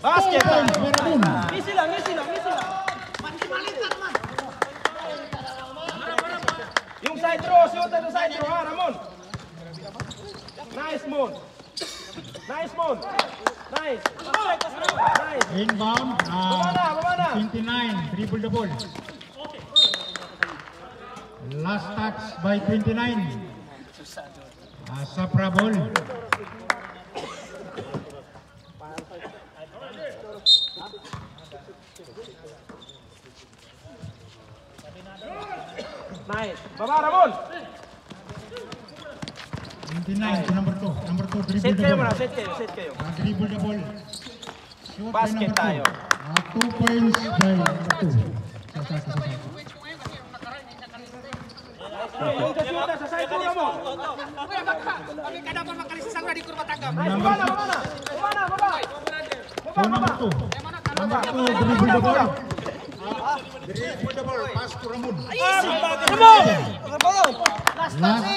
Basket. Ramon. Easy lang. Yung side throw, shoot at the side throw, ha, Ramon. Nice, Moon. Nice. Inbound. Baba na. 29. Dribble the ball. Last touch by 29. Sapra ball. Nice. Baba, Ramon. 29 to number 2. Number 2 dribble Set the kayo ball. muna, set kayo. Dribble the ball. Shoot by Basket number 2. tayo. 2 points by number 2. Yung shoot sa side throw, Ramon. Kami ka dapat makalisisang na di kurma tanggap. Nice, baba na. So number 2. Number 2 dribble the ball. Dribble the ball. Pass to Ramon. Ramon! Last